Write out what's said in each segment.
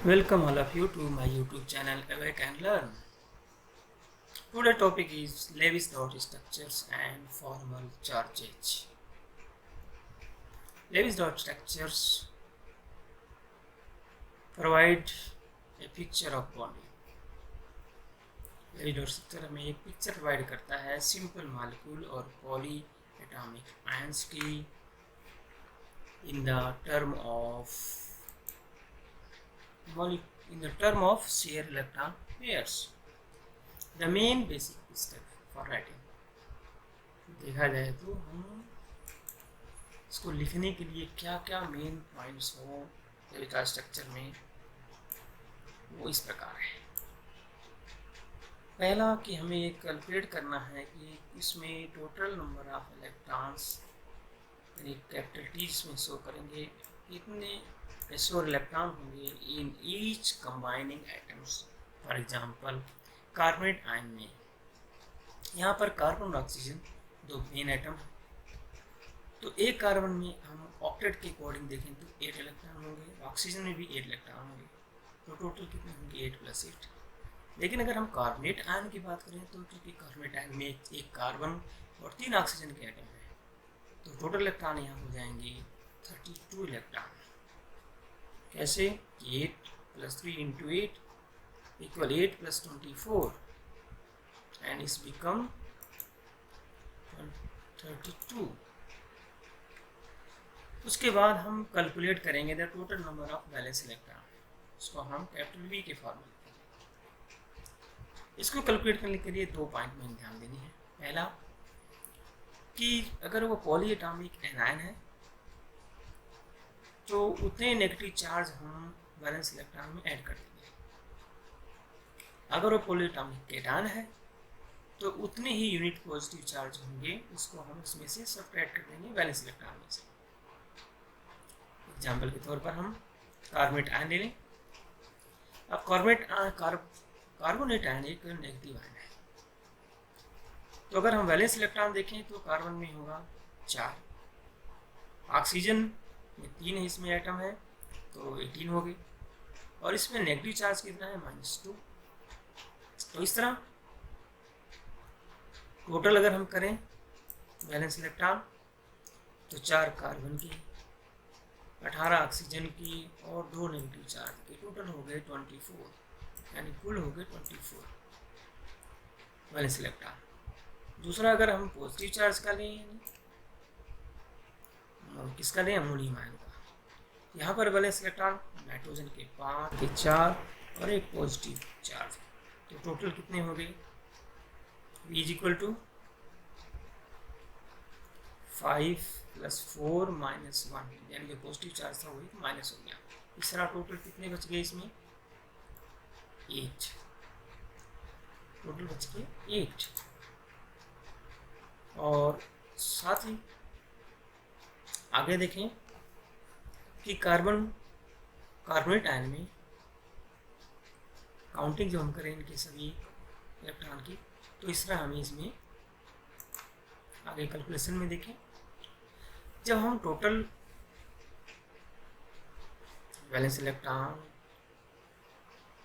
Welcome all of you to my YouTube channel Awake and Learn. Today's topic is Lewis dot structures and formal charges. Lewis dot structures provide a picture of body. Lewis dot structure हमें एक picture provide करता है simple molecule और poly atomic ions की in the term of shear electron pairs. The main basic step for writing. देखा जाए तो हम इसको लिखने के लिए क्या क्या मेन पॉइंट्स हो डेटा स्ट्रक्चर में, वो इस प्रकार है। पहला कि हमें ये कैलकुलेट करना है कि इसमें total number of electrons capital T जिसमें शो करेंगे कितने एसोर इलेक्ट्रॉन होंगे in each combining atoms. For example carbonate ion में यहाँ पर कार्बन और ऑक्सीजन दो मेन एटम है, तो एक कार्बन में हम ऑक्टेट के अकॉर्डिंग देखें तो 8 इलेक्ट्रॉन होंगे, ऑक्सीजन में भी 8 इलेक्ट्रॉन होंगे, तो टोटल कितने होंगे 8 + 8। लेकिन अगर हम कार्बोनेट आयन की बात करें तो क्योंकि कार्बोनेट आयन में एक कार्बन और 3 ऑक्सीजन के एटम है, तो टोटल इलेक्ट्रॉन यहाँ हो जाएंगे 32 इलेक्ट्रॉन। कैसे? 8 + 3 × 8 = 8 + 24 and it's become 32। उसके बाद हम कैलकुलेट करेंगे the total number of valence electron, उसको हम कैपिटल V के फॉर्म में लिखेंगे। इसको कैलकुलेट करने के लिए 2 पॉइंट में ध्यान देनी है। पहला कि अगर वो पॉली एटॉमिक एनायन है तो उतने नेगेटिव चार्ज हम वैलेंस इलेक्ट्रॉन में ऐड कर देंगे। अगर वो पॉली एटॉमिक केटायन है तो उतने ही यूनिट पॉजिटिव चार्ज होंगे, उसको हम इसमें से सब्ट्रैक्ट कर देंगे वैलेंस इलेक्ट्रॉन में से। एग्जाम्पल के तौर पर हम कार्बोनेट आयन ले लें। अब कार्बोनेट आयन एक नेगेटिव आयन है, तो अगर हम वैलेंस इलेक्ट्रॉन देखें तो कार्बन में होगा 4, ऑक्सीजन में 3 है, इसमें एटम है तो 18 हो गए, और इसमें नेगेटिव चार्ज कितना है -2। तो इस तरह टोटल अगर हम करें वैलेंस इलेक्ट्रॉन तो 4 कार्बन की, 18 ऑक्सीजन की और 2 नेगेटिव चार्ज के, टोटल हो गए 24, यानी कुल हो गए 24 वैलेंस इलेक्ट्रॉन। दूसरा अगर हम पॉजिटिव चार्ज का लें, किसका लें? अमोनियम आयन का। यहाँ पर वैलेंस इलेक्ट्रॉन नाइट्रोजन के 5 के 4 और एक पॉजिटिव चार्ज, तो टोटल कितने हो गए? V = 5 + 4 - 1, यानी जो पॉजिटिव चार्ज था वही माइनस हो गया। तीसरा टोटल कितने बच गए इसमें? 8, टोटल बच गए 8। और साथ ही आगे देखें कि कार्बोनेट आयन में काउंटिंग जो हम करें इनके सभी इलेक्ट्रॉन की, तो इस तरह हमें इसमें आगे कैलकुलेशन में देखें। जब हम टोटल वैलेंस इलेक्ट्रॉन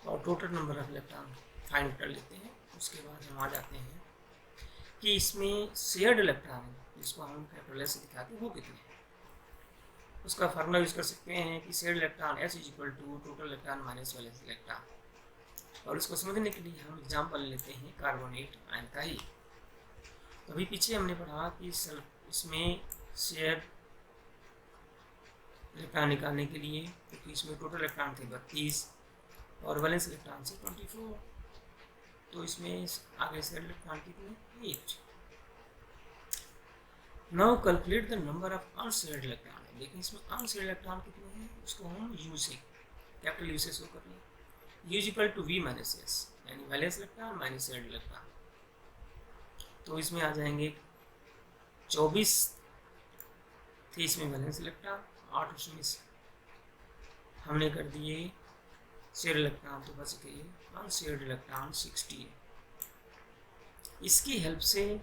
और total number of electron find कर लेते हैं, उसके बाद हम आ जाते हैं कि इसमें शेयर्ड इलेक्ट्रॉन जिसको हम कैपिटल S से दिखाते हैं वो कितने हैं। उसका फार्मूला यूज कर सकते हैं कि shared electron S = total electron - valence electron. और इसको समझने के लिए हम एग्जाम्पल लेते हैं कार्बोनेट आयन का ही। तो अभी पीछे हमने पढ़ा कि इसमें शेयर इलेक्ट्रॉन निकालने के लिए, क्योंकि इसमें टोटल इलेक्ट्रॉन थे 32 और वैलेंस इलेक्ट्रॉन से 24, तो इसमें आगे शेयर इलेक्ट्रॉन कितने? 8। Now calculate the number of unshared electron. लेकिन इसमें अनशेयर्ड इलेक्ट्रॉन कितने हैं, उसको हम U से, कैपिटल U से शो कर लें। U = V - S, यानी valence electron minus shared electron. तो इसमें आ जाएंगे 24 थे इसमें वैलेंस इलेक्ट्रॉन, 8 उसमें से हमने कर दिए शेयर इलेक्ट्रॉन, तो बच गए अनशेयर्ड इलेक्ट्रॉन 16। इसकी हेल्प से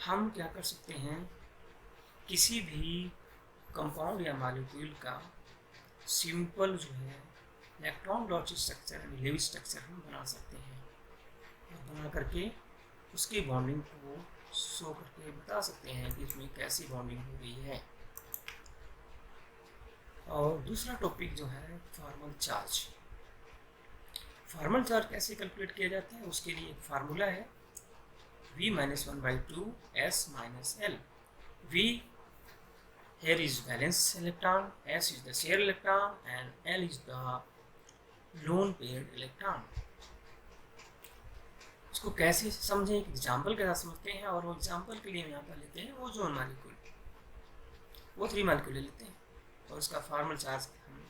हम क्या कर सकते हैं, किसी भी कंपाउंड या मॉलिक्यूल का सिंपल जो है इलेक्ट्रॉन डॉट स्ट्रक्चर यानी लेविस स्ट्रक्चर हम बना सकते हैं और बना करके उसकी बॉन्डिंग को शो करके बता सकते हैं कि इसमें कैसी बॉन्डिंग हो रही है। और दूसरा टॉपिक जो है फॉर्मल चार्ज। फॉर्मल चार्ज कैसे कैलकुलेट किया जाता है, उसके लिए एक फार्मूला है V-1/2 S - L। V here is valence electron, S is the shared electron and L is the lone paired electron। इसको कैसे समझें, एक एग्जाम्पल के साथ समझते हैं। और वो एग्जाम्पल के लिए हम यहाँ पर लेते हैं ओजोन मॉलिक्यूल, वो 3 मॉलिक्यूल ले लेते हैं और उसका फॉर्मल चार्ज हम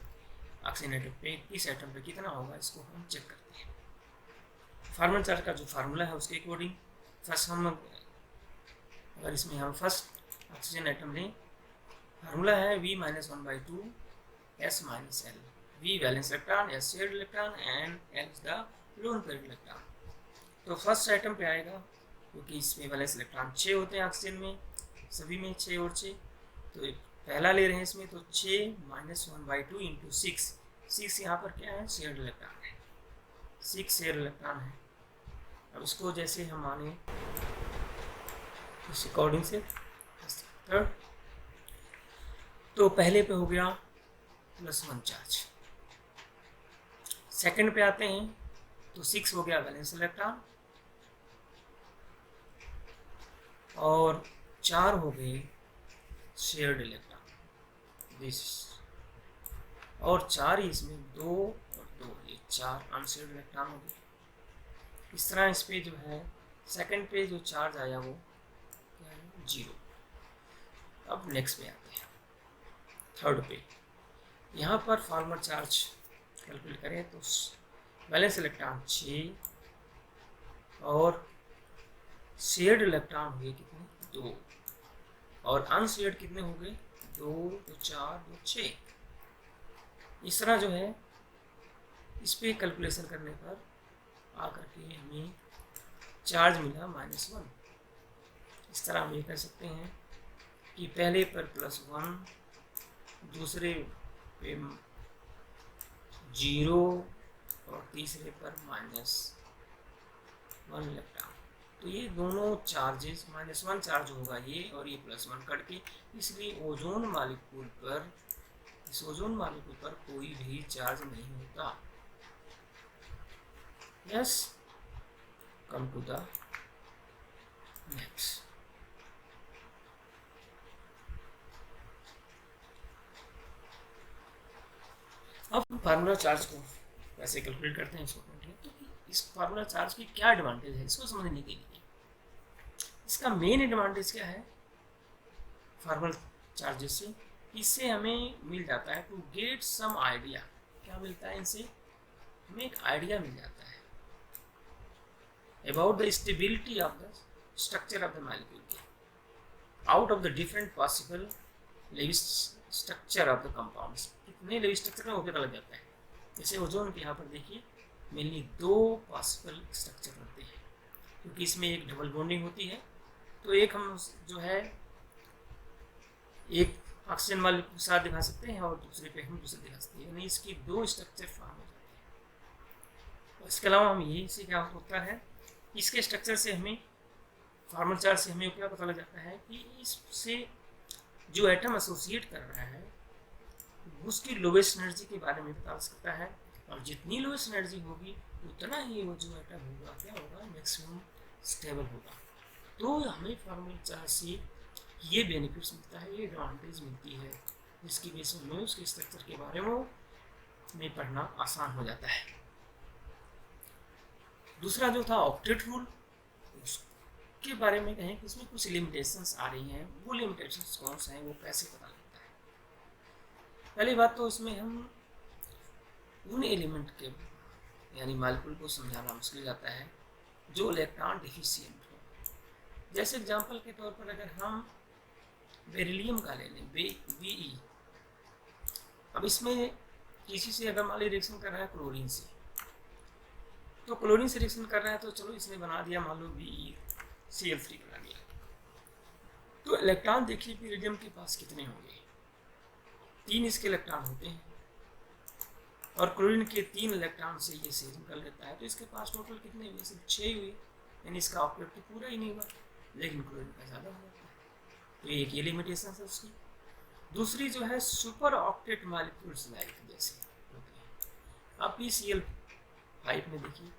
ऑक्सीजन एटम पे किस एटम पे कितना होगा इसको हम चेक करते हैं। फॉर्मल चार्ज का जो फार्मूला है उसके अकॉर्डिंग फर्स्ट हम अगर इसमें हम फर्स्ट ऑक्सीजन एटम लें, फार्मूला है V-1/2 S - L। V valence electron, S shared electron and L is the loan paired electron. तो फर्स्ट आइटम पे आएगा क्योंकि इसमें वैलेंस इलेक्ट्रॉन 6 होते हैं ऑक्सीजन में, सभी में 6 और 6, तो पहला ले रहे हैं इसमें, तो 6 - 1/2 × 6। 6 यहाँ पर क्या है, शेयर्ड इलेक्ट्रॉन है, 6 शेयर्ड इलेक्ट्रॉन है। अब इसको जैसे हम माने इस अकॉर्डिंग से थर्ड, तो पहले पे हो गया +1 चार्ज। सेकंड पे आते हैं तो 6 हो गया वैलेंस इलेक्ट्रॉन और 4 हो गए शेयर्ड इलेक्ट्रॉन दिस, और 4 ही इसमें 2 और 2 ये 4 अनशेयर्ड इलेक्ट्रॉन हो गए। इस तरह इस पे जो है सेकंड पे जो चार्ज आया वो क्या है, 0। अब नेक्स्ट पे आते हैं थर्ड पे, यहाँ पर फॉर्मल चार्ज कैलकुलेट करें तो वैलेंस इलेक्ट्रॉन 6 और शेयर्ड इलेक्ट्रॉन हुए कितने, 2, और अनशेयर्ड कितने हो गए, 2, 4, 2, 6। इस तरह जो है इस पे कैलकुलेशन करने पर आकर के हमें चार्ज मिला -1। इस तरह हम ये कह सकते हैं कि पहले पर +1, दूसरे पे 0 और तीसरे पर -1 इलेक्ट्रॉन। तो ये दोनों चार्जेस -1 चार्ज होगा ये और ये +1 करके, इसलिए ओजोन मॉलिक्यूल पर, इस ओजोन मॉलिक्यूल पर कोई भी चार्ज नहीं होता। Yes, come to the next. अब फार्मूला चार्ज को कैसे कैलकुलेट करते हैं इसको, तो इस फार्मूला चार्ज की क्या एडवांटेज है इसको समझने के लिए, इसका मेन एडवांटेज क्या है फार्मल चार्जेस से, इससे हमें मिल जाता है टू गेट सम आइडिया। क्या मिलता है इनसे, हमें एक आइडिया मिल जाता है about the stability of the structure of the molecule out of the different possible Lewis structure of the compounds. कितने लेविस स्ट्रक्चर में वो पता लग जाता है। जैसे ओजोन के यहाँ पर देखिए मेनली 2 पॉसिबल स्ट्रक्चर होते हैं, क्योंकि इसमें एक डबल बॉन्डिंग होती है, तो एक हम जो है एक ऑक्सीजन मॉलिक्यूल के साथ दिखा सकते हैं और दूसरे पे हम दूसरे दिखा सकते हैं, यानी इसकी 2 स्ट्रक्चर फॉर्म हो जाते हैं। इसके अलावा हम ये से क्या होता है, इसके स्ट्रक्चर से हमें फॉर्मल चार्ज से हमें क्या पता लग जाता है कि इससे जो एटम एसोसिएट कर रहा है उसकी लोवेस्ट एनर्जी के बारे में बता सकता है, और जितनी लोवेस्ट एनर्जी होगी उतना ही वो जो एटम होगा क्या होगा, मैक्सिमम स्टेबल होगा। तो हमें फॉर्मल चार्ज से ये बेनिफिट्स मिलता है, ये एडवांटेज मिलती है, जिसकी वजह से हमें उसके स्ट्रक्चर के बारे में पढ़ना आसान हो जाता है। दूसरा जो था ऑक्टेट रूल, उसके बारे में कहें कि इसमें कुछ लिमिटेशंस आ रही हैं, वो लिमिटेशंस कौन से हैं, वो कैसे पता लगता है। पहली बात तो इसमें हम उन एलिमेंट के यानी मॉलिक्यूल को समझाना मुश्किल जाता है जो इलेक्ट्रॉन डिफिशिएंट हो। जैसे एग्जांपल के तौर पर अगर हम बेरिलियम का ले लें, Be, अब इसमें किसी से अगर मान ली रिएक्शन कर रहा है क्लोरीन से, तो क्लोरीन से रिएक्शन कर रहा है तो चलो इसने बना दिया मान लो BeCl3 बना दिया, तो इलेक्ट्रॉन देखिए बेरिलियम के पास कितने होंगे, 3 इसके इलेक्ट्रॉन होते हैं और क्लोरीन के 3 इलेक्ट्रॉन से ये शेयरिंग कर लेता है, तो इसके पास टोटल कितने हुए? सिर्फ 6 हुए, यानी इसका ऑक्टेट तो पूरा ही नहीं हुआ, लेकिन क्लोरीन का ज़्यादा हुआ। तो एक ये लिमिटेशन है उसकी। दूसरी जो है सुपर ऑक्टेट मॉलिक्यूल्स लाइक जैसे होते हैं। अब PCl5 में देखिए,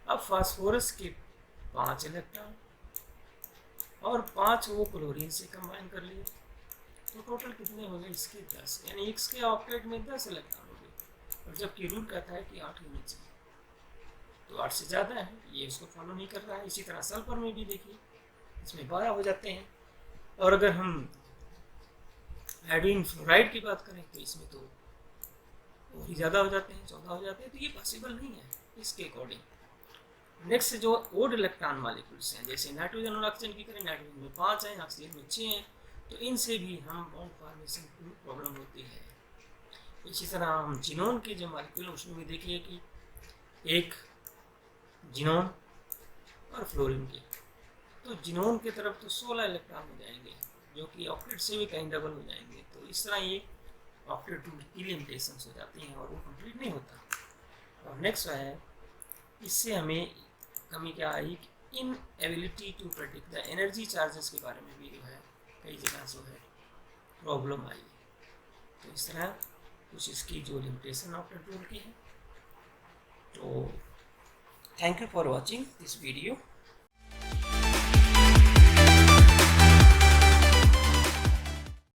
अब फास्फोरस के 5 इलेक्ट्रॉन और 5 वो क्लोरीन से कंबाइन कर लिए, तो टोटल कितने हो गए इसके? 10, यानी इसके ऑक्टेट में 10 इलेक्ट्रॉन हो गए, और जबकि रूल कहता है कि 8 होने चाहिए, तो 8 से ज़्यादा है, ये इसको फॉलो नहीं कर रहा है। इसी तरह सल्फर में भी देखिए, इसमें 12 हो जाते हैं, और अगर हम आयोडीन फ्लोराइड की बात करें तो इसमें तो और ही ज़्यादा हो जाते हैं, 14 हो जाते हैं, तो ये पॉसिबल नहीं है इसके अकॉर्डिंग। नेक्स्ट जो ओड इलेक्ट्रॉन मॉलिक्यूल्स हैं, जैसे नाइट्रोजन और ऑक्सीजन की करें, नाइट्रोजन में 5 हैं, ऑक्सीजन में 6 हैं, तो इनसे भी हम बॉन्ड फॉर्मेशन की प्रॉब्लम होती है। इसी तरह हम जिनोन के जो मॉलिक्यूल उसमें भी देखिए कि एक जिनोन और फ्लोरीन के, तो जिनोन की तरफ तो 16 इलेक्ट्रॉन हो जाएंगे, जो कि ऑक्टेट से भी कहीं डबल हो जाएंगे, तो इस तरह ये ऑक्टेट रूल की लिमिटेशंस हो जाती हैं और वो कंप्लीट नहीं होता। और नेक्स्ट है, इससे हमें कमी क्या आई? Inability to predict the energy charges के बारे में भी जो है कई जगह जो है प्रॉब्लम आई। तो इस तरह कुछ इसकी जो लिमिटेशन ऑक्टेट रूल की है। तो thank you for watching this video.